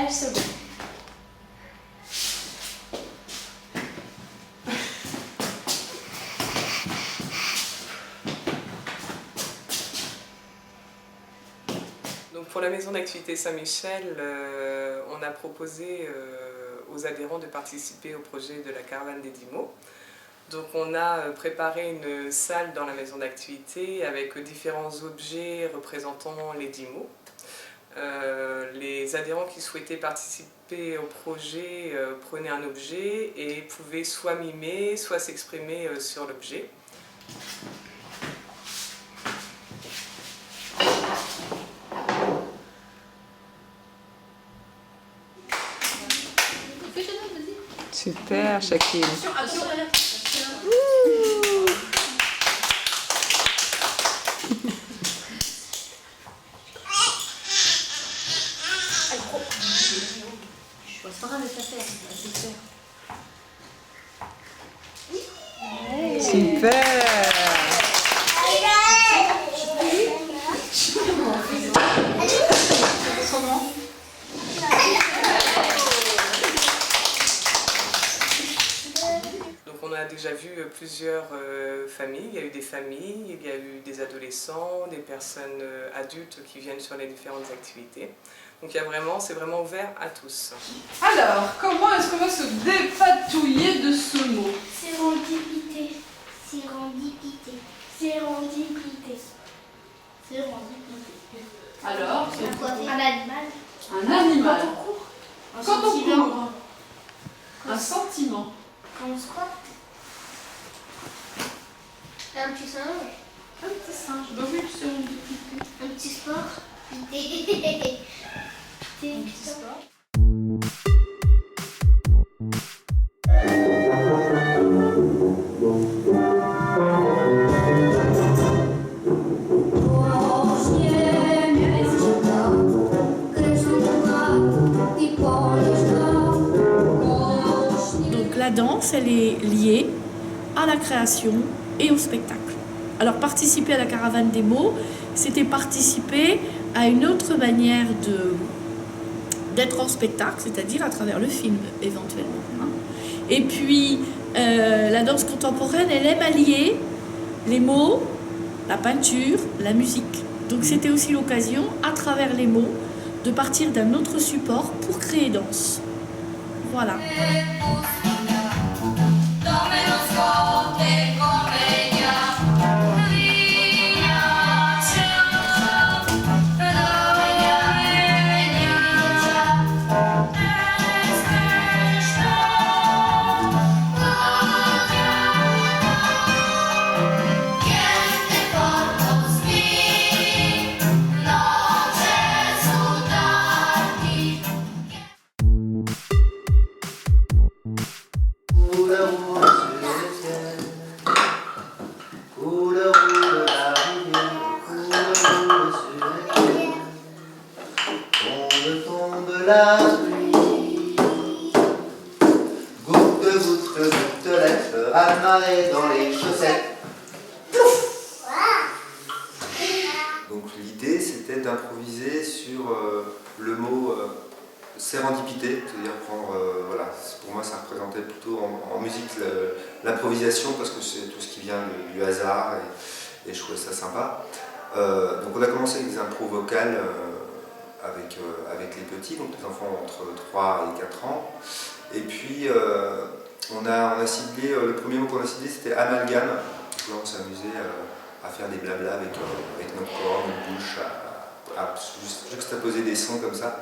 images secondes. Donc pour la maison d'activité Saint-Michel, on a proposé aux adhérents de participer au projet de la caravane des 10 mots. Donc on a préparé une salle dans la maison d'activité avec différents objets représentant les 10 mots. Les adhérents qui souhaitaient participer au projet prenaient un objet et pouvaient soit mimer, soit s'exprimer sur l'objet. Super, Shakil. Super. Donc on a déjà vu plusieurs familles, il y a eu des familles, il y a eu des adolescents, des personnes adultes qui viennent sur les différentes activités. Donc c'est vraiment ouvert à tous. Alors, comment est-ce qu'on va se dépatouiller de ce mot? Sérendipité. Sérendipité. Sérendipité. Sérendipité. Alors, C'est quoi? Un animal. Un animal. Quand on court. Un sentiment. Quand on squatte. Un petit singe. Un petit singe. Bah oui, sérendipité. Un petit sport. Un petit sport. Donc la danse, elle est liée à la création et au spectacle. Alors participer à la caravane des mots, c'était participer à une autre manière d'être en spectacle, c'est-à-dire à travers le film éventuellement. Et puis la danse contemporaine, elle aime allier les mots, la peinture, la musique. Donc c'était aussi l'occasion, à travers les mots, de partir d'un autre support pour créer danse. Voilà. La pluie, gouttelettes, amarrées dans les chaussettes. Donc l'idée c'était d'improviser sur le mot sérendipité, c'est-à-dire prendre, voilà, pour moi ça représentait plutôt en musique l'improvisation parce que c'est tout ce qui vient du hasard et je trouvais ça sympa. Donc on a commencé avec des impros vocales avec les petits, donc les enfants entre 3 et 4 ans. Et puis on a ciblé, le premier mot qu'on a ciblé c'était amalgame. Donc là on s'amusait à faire des blablas avec notre corps, notre bouche, à juxtaposer des sons comme ça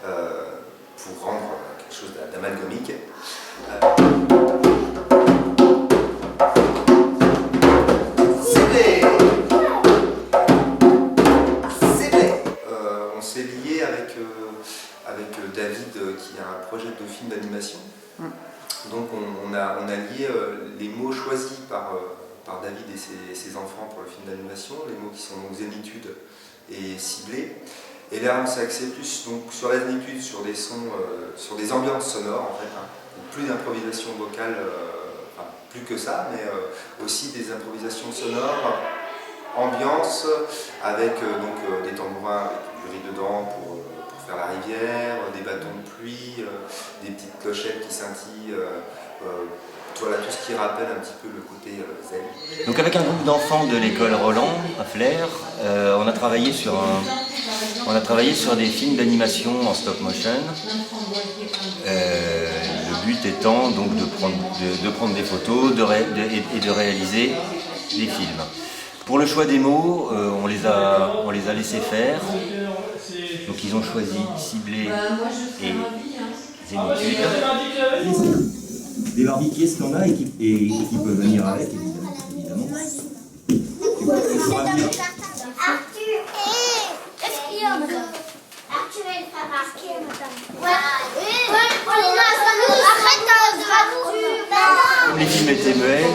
pour rendre quelque chose d'amalgamique. On s'est lié avec David qui a un projet de film d'animation. Donc on a lié les mots choisis par David et ses enfants pour le film d'animation, les mots qui sont donc zénitude et ciblés. Et là on s'est axé plus donc, sur la zénitude, sur des sons, sur des ambiances sonores en fait, hein. Plus d'improvisation vocale, enfin, plus que ça, mais aussi des improvisations sonores, ambiance, avec des tambourins avec du riz dedans pour vers la rivière, des bâtons de pluie, des petites clochettes qui scintillent, voilà, tout ce qui rappelle un petit peu le côté zen. Donc avec un groupe d'enfants de l'école Roland à Flers, on a travaillé sur des films d'animation en stop motion. Le but étant donc de prendre des photos et de réaliser des films. Pour le choix des mots, on les a laissés faire. Donc ils ont choisi ciblé et zénitude. Des Barbie, qui est-ce qu'on a et qui peut venir avec, évidemment. Arthur, est-ce qu'il y a madame? Arthur et le frère Arthur, madame. Comme les films étaient muets,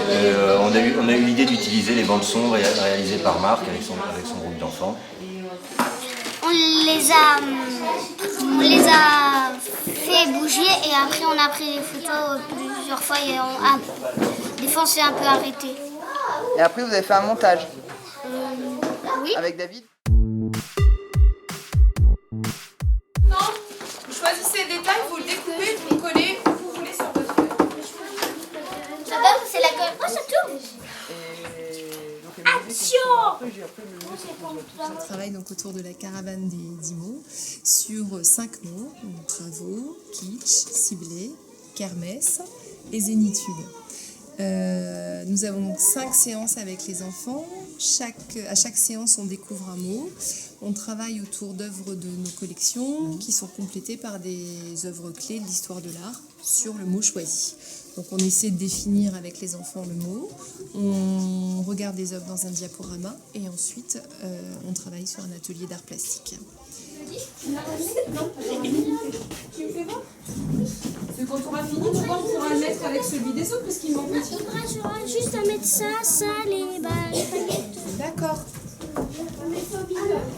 on a eu l'idée d'utiliser les bandes son réalisées par Marc avec son groupe d'enfants. On les a fait bouger et après on a pris des photos plusieurs fois et des fois on s'est un peu arrêté. Et après vous avez fait un montage Oui. avec David. Vous choisissez des détails, vous le découpez, vous le collez où vous voulez sur votre feuille. Madame, c'est la gueule. Oh, ça tourne. On travaille donc autour de la caravane des 10 mots sur 5 mots, donc travaux, kitsch, ciblé, kermesse et zénitude. Nous avons donc 5 séances avec les enfants. À chaque séance, on découvre un mot. On travaille autour d'œuvres de nos collections qui sont complétées par des œuvres clés de l'histoire de l'art sur le mot choisi. Donc on essaie de définir avec les enfants le mot, on regarde les œuvres dans un diaporama et ensuite on travaille sur un atelier d'art plastique. Tu me fais voir? C'est quand on aura fini, tu vois, on pourra le mettre avec celui des autres parce qu'il manque petit. Il faudra juste à mettre ça, les paillettes. D'accord.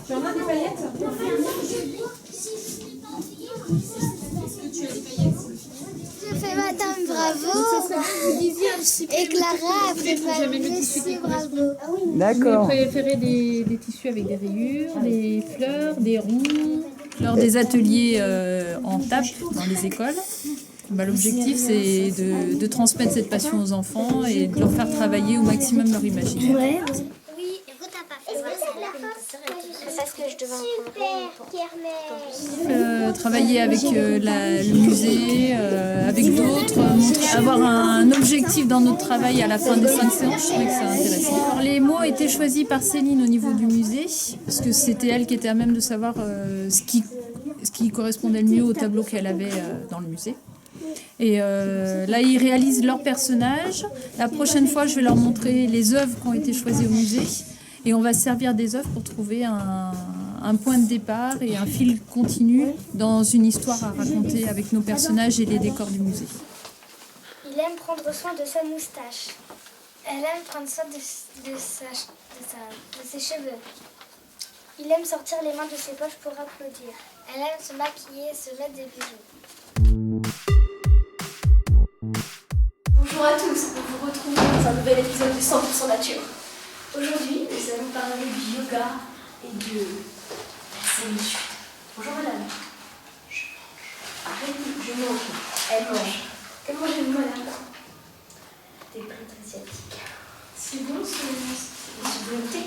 Tu en as des paillettes? Je fais Madame Bravo et Clara a fait Monsieur Bravo. D'accord. J'ai préféré des tissus avec des rayures, des fleurs, des ronds. Lors des ateliers en TAP dans les écoles, l'objectif c'est de transmettre cette passion aux enfants et de leur faire travailler au maximum leur imaginaire. Oui, écoute, t'as pas fait parce que je devais en prendre. Travailler avec le musée, avec d'autres, avoir un objectif dans notre travail à la fin des 5 séances, je trouvais que c'est intéressant. Alors, les mots étaient choisis par Céline au niveau du musée, parce que c'était elle qui était à même de savoir ce qui correspondait le mieux au tableau qu'elle avait dans le musée. Et là, ils réalisent leurs personnages. La prochaine fois, je vais leur montrer les œuvres qui ont été choisies au musée. Et on va se servir des œuvres pour trouver un point de départ et un fil continu dans une histoire à raconter avec nos personnages et les décors du musée. Il aime prendre soin de sa moustache. Elle aime prendre soin de ses cheveux. Il aime sortir les mains de ses poches pour applaudir. Elle aime se maquiller et se mettre des bijoux. Bonjour à tous, nous vous retrouvons dans un nouvel épisode de 100% Nature. Aujourd'hui, nous allons parler du yoga et de la zénitude. Bonjour madame. Je mange. Arrêtez, je mange. Elle mange. Que mangez-vous madame? Des frites asiatiques. C'est bon ce goûter?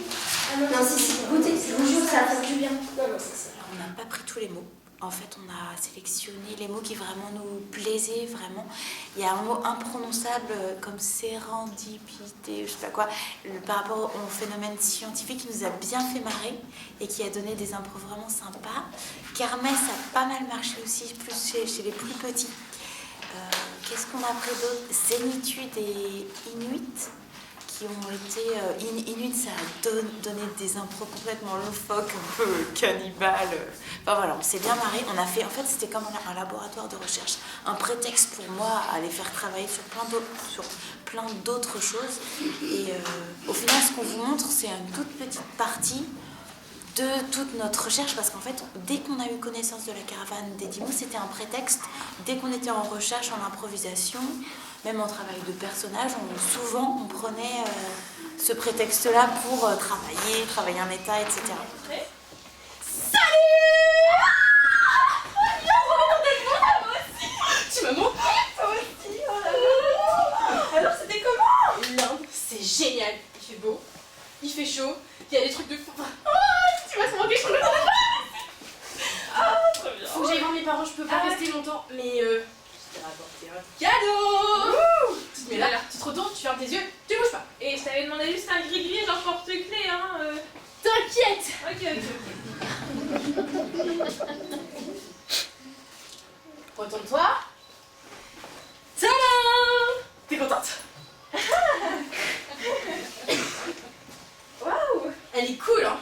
Ah non, c'est goûter, c'est bonjour, ça va faire du bien. Non, c'est ça. Alors, on n'a pas pris tous les mots. En fait, on a sélectionné les mots qui vraiment nous plaisaient, vraiment. Il y a un mot imprononçable comme sérendipité, je sais pas quoi, par rapport au phénomène scientifique qui nous a bien fait marrer et qui a donné des impros vraiment sympas. Kermesse a pas mal marché aussi, plus chez les plus petits. Qu'est-ce qu'on a pris d'autre? Zénitude et Inuit qui ont été... Inuit, ça a donné des impros complètement loufoques, un peu cannibales. Enfin voilà, on s'est bien marré. On a fait... En fait, c'était comme un laboratoire de recherche. Un prétexte pour moi à les faire travailler sur plein d'autres choses. Et au final, ce qu'on vous montre, c'est une toute petite partie de toute notre recherche, parce qu'en fait, dès qu'on a eu connaissance de la caravane des 10 mots, c'était un prétexte. Dès qu'on était en recherche, en improvisation, même en travail de personnage, souvent on prenait ce prétexte-là pour travailler un état, etc. Salut! chaud. Il y a des trucs de fou. Oh, tu vas se manquer, je suis contente. Ah, trop bien. Faut que j'aille voir mes parents, je peux pas rester longtemps, mais je t'ai rapporté un cadeau. Tu te mets là, tu te retournes, tu fermes tes yeux, tu bouges pas. Et je t'avais demandé juste un gris-gris, genre porte-clés, hein. T'inquiète. Ok. Retourne-toi. Tadam! T'es contente? Waouh! Elle est cool, hein?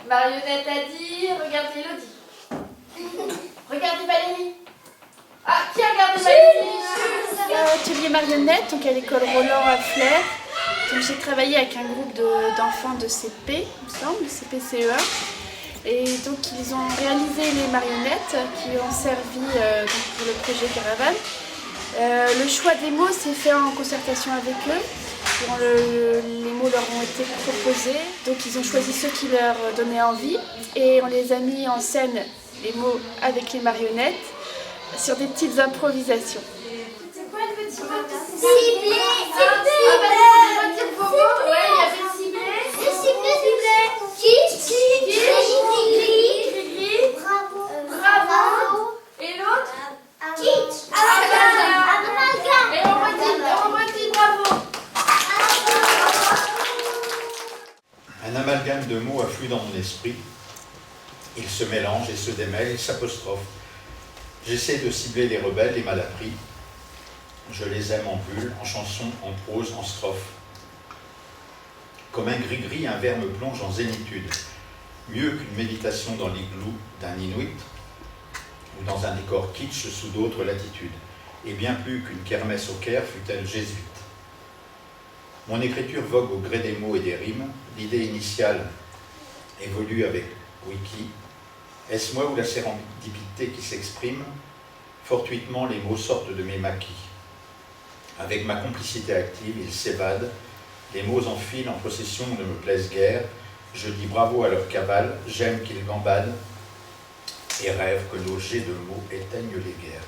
Marionnette a dit, regardez Elodie. Regardez Valérie. Ah, qui a regardé Valérie? Atelier marionnette, donc à l'école Roland à Flers. Donc j'ai travaillé avec un groupe d'enfants de CP, il me semble, CP-CE1. Et donc ils ont réalisé les marionnettes qui ont servi donc pour le projet Caravane. Le choix des mots s'est fait en concertation avec eux. Les mots leur ont été proposés, donc ils ont choisi ceux qui leur donnaient envie et on les a mis en scène, les mots avec les marionnettes, sur des petites improvisations. C'est quoi le petit mot? Ciblé, Et l'autre? amalgame. Et on redit bravo. Un amalgame de mots afflue dans mon esprit. Ils se mélangent et se démêlent, ils s'apostrophent. J'essaie de cibler les rebelles, les malappris. Je les aime en bulle, en chanson, en prose, en strophe. Comme un gris-gris, un vers me plonge en zénitude. Mieux qu'une méditation dans l'igloo d'un Inuit ou dans un décor kitsch sous d'autres latitudes. Et bien plus qu'une kermesse au Caire fût-elle jésuite. Mon écriture vogue au gré des mots et des rimes. L'idée initiale évolue avec Wiki. Est-ce moi ou la sérendipité qui s'exprime? Fortuitement, les mots sortent de mes maquis. Avec ma complicité active, ils s'évadent. Les mots enfilent en possession ne me plaisent guère. Je dis bravo à leur cavale, j'aime qu'ils gambadent et rêve que nos jets de mots éteignent les guerres.